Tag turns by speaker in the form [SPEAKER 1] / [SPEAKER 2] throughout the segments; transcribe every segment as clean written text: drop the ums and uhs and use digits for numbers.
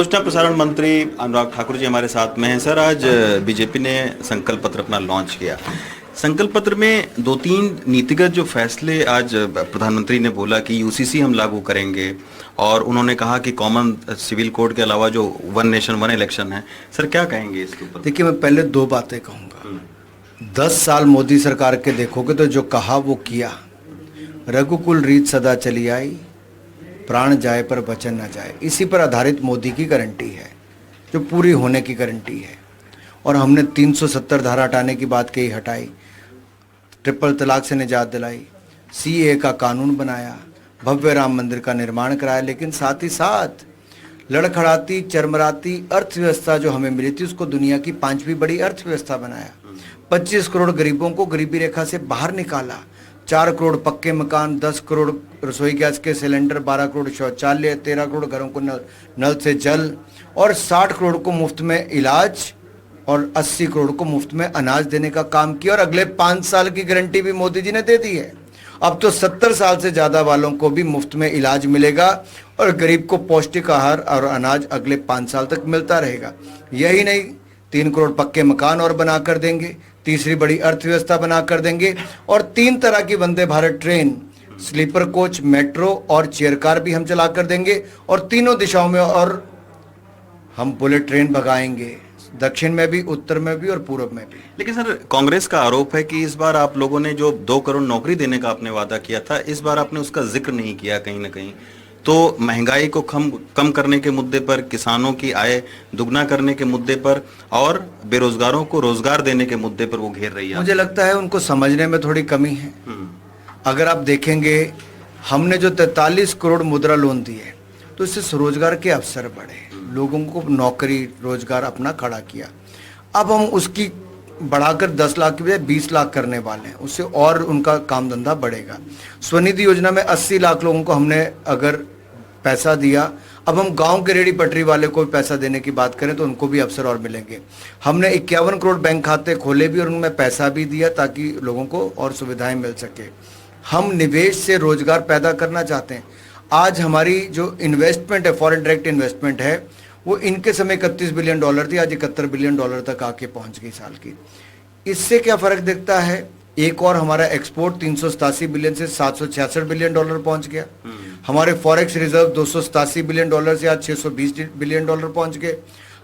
[SPEAKER 1] सूचना प्रसारण मंत्री अनुराग ठाकुर जी हमारे साथ में हैं। सर, आज बीजेपी ने संकल्प पत्र अपना लॉन्च किया। संकल्प पत्र में दो तीन नीतिगत जो फैसले आज प्रधानमंत्री ने बोला कि यूसीसी हम लागू करेंगे, और उन्होंने कहा कि कॉमन सिविल कोड के अलावा जो वन नेशन वन इलेक्शन है। सर, क्या कहेंगे इसके ऊपर?
[SPEAKER 2] देखिए, मैं पहले दो बातें कहूँगा। 10 साल मोदी सरकार के देखोगे तो जो कहा वो किया। रघुकुल रीत सदा चली आई, प्राण जाए पर वचन न जाए, इसी पर आधारित मोदी की गारंटी है, जो पूरी होने की गारंटी है। और हमने 370 धारा हटाने की बात कही, हटाई। ट्रिपल तलाक से निजात दिलाई, सीए का कानून बनाया, भव्य राम मंदिर का निर्माण कराया, लेकिन साथ ही साथ लड़खड़ाती चरमराती अर्थव्यवस्था जो हमें मिली थी उसको दुनिया की 5वीं बड़ी अर्थव्यवस्था बनाया। 25 करोड़ गरीबों को गरीबी रेखा से बाहर निकाला। 4 करोड़ पक्के मकान, 10 करोड़ रसोई गैस के सिलेंडर, 12 करोड़ शौचालय, 13 करोड़ घरों को नल से जल, और 60 करोड़ को मुफ्त में इलाज और 80 करोड़ को मुफ्त में अनाज देने का काम किया। और अगले 5 साल की गारंटी भी मोदी जी ने दे दी है। अब तो 70 साल से ज़्यादा वालों को भी मुफ्त में इलाज मिलेगा और गरीब को पौष्टिक आहार और अनाज अगले 5 साल तक मिलता रहेगा। यही नहीं, 3 करोड़ पक्के मकान और बना कर देंगे, तीसरी बड़ी अर्थव्यवस्था बना कर देंगे, और 3 तरह की Vande Bharat train, sleeper coach, metro और चेयर कार भी हम चला कर देंगे। और तीनों दिशाओं में और हम बुलेट ट्रेन भगाएंगे, दक्षिण में भी, उत्तर में भी और पूर्व में भी।
[SPEAKER 1] लेकिन सर, कांग्रेस का आरोप है कि इस बार आप लोगों ने जो 2 करोड़ नौकरी देने का आपने वादा किया था, इस बार आपने उसका जिक्र नहीं किया कहीं ना कहीं। तो महंगाई को कम करने के मुद्दे पर, किसानों की आय दुगना करने के मुद्दे पर और बेरोजगारों को रोजगार देने के मुद्दे पर वो घेर रही है।
[SPEAKER 2] मुझे लगता है उनको समझने में थोड़ी कमी है। अगर आप देखेंगे, हमने जो 43 करोड़ मुद्रा लोन दिए तो इससे स्वरोजगार के अवसर बढ़े, लोगों को नौकरी रोजगार अपना खड़ा किया। अब हम उसकी बढ़ाकर 10 लाख की बजाय 20 लाख करने वाले हैं, उससे और उनका काम धंधा बढ़ेगा। स्वनिधि योजना में 80 लाख लोगों को हमने अगर पैसा दिया, अब हम गांव के रेहड़ी पटरी वाले को भी पैसा देने की बात करें तो उनको भी अवसर और मिलेंगे। हमने 51 करोड़ बैंक खाते खोले भी और उनमें पैसा भी दिया ताकि लोगों को और सुविधाएं मिल सके। हम निवेश से रोजगार पैदा करना चाहते हैं। आज हमारी जो इन्वेस्टमेंट है, फॉरेन डायरेक्ट इन्वेस्टमेंट है, वो इनके समय 31 बिलियन डॉलर थी, आज 71 बिलियन डॉलर तक आके पहुंच गई साल की। इससे क्या फर्क दिखता है? एक और हमारा एक्सपोर्ट 387 बिलियन से 766 बिलियन डॉलर पहुंच गया। हमारे फॉरेक्स रिजर्व 287 बिलियन डॉलर से आज 620 बिलियन डॉलर पहुंच गए।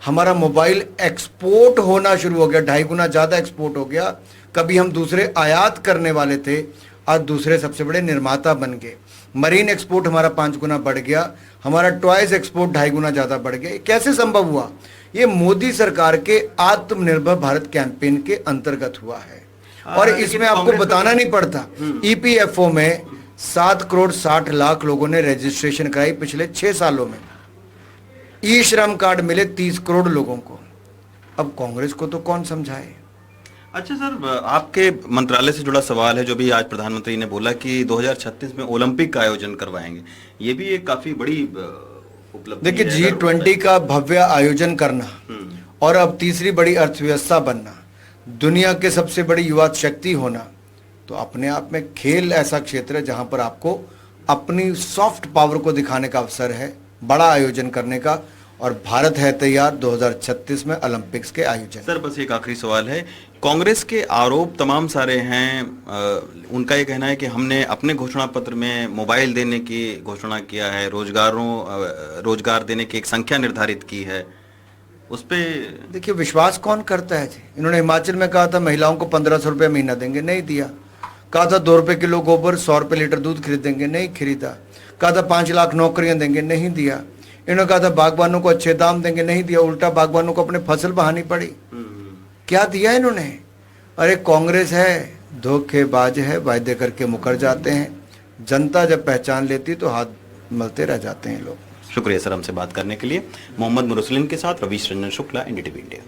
[SPEAKER 2] हमारा मोबाइल एक्सपोर्ट होना शुरू हो गया, 2.5 गुना ज़्यादा एक्सपोर्ट हो गया। कभी हम दूसरे आयात करने वाले थे, आज दूसरे सबसे बड़े निर्माता बन गए। मरीन एक्सपोर्ट हमारा 5 गुना बढ़ गया। हमारा टॉयज एक्सपोर्ट 2.5 गुना ज़्यादा बढ़ गया। कैसे संभव हुआ? ये मोदी सरकार के आत्मनिर्भर भारत कैंपेन के अंतर्गत हुआ है। और इसमें आपको बताना नहीं पड़ता, ईपीएफओ में 7 करोड़ 60 लाख लोगों ने रजिस्ट्रेशन कराई पिछले 6 सालों में। ई श्रम कार्ड मिले 30 करोड़ लोगों को। अब कांग्रेस को तो कौन समझाए।
[SPEAKER 1] अच्छा सर, आपके मंत्रालय से जुड़ा सवाल है, जो भी आज प्रधानमंत्री ने बोला कि 2036 में ओलंपिक का आयोजन करवाएंगे। ये भी एक काफी बड़ी उपलब्धि है।
[SPEAKER 2] देखिए, G20 का भव्य आयोजन करना और अब तीसरी बड़ी अर्थव्यवस्था बनना, दुनिया के सबसे बड़ी युवा शक्ति होना, तो अपने आप में खेल ऐसा क्षेत्र है जहां पर आपको अपनी सॉफ्ट पावर को दिखाने का अवसर है, बड़ा आयोजन करने का। और भारत है तैयार 2036 में ओलंपिक्स के आयोजन।
[SPEAKER 1] सर, बस एक आखिरी सवाल है। कांग्रेस के आरोप तमाम सारे हैं। उनका ये कहना है कि हमने अपने घोषणा पत्र में मोबाइल देने की घोषणा किया है, रोजगार देने की एक संख्या निर्धारित की है। उस पे
[SPEAKER 2] देखिए, विश्वास कौन करता है जी? इन्होंने हिमाचल में कहा था महिलाओं को 1500 रुपये महीना देंगे, नहीं दिया। कहा था 2 रुपये किलो गोबर, 100 रुपये लीटर दूध खरीदेंगे, नहीं खरीदा। कहा था 5 लाख नौकरियां देंगे, नहीं दिया। इन्होंने कहा था बागबानों को अच्छे दाम देंगे, नहीं दिया। उल्टा बागबानों को अपने फसल बहानी पड़ी। क्या दिया इन्होंने? अरे कांग्रेस है, धोखेबाज है, वायदे करके मुकर जाते हैं। जनता जब पहचान लेती तो हाथ मलते रह जाते हैं लोग।
[SPEAKER 1] शुक्रिया सर हमसे बात करने के लिए। मोहम्मद मुरसलिन के साथ रवीश रंजन शुक्ला, एनडीटीवी इंडिया।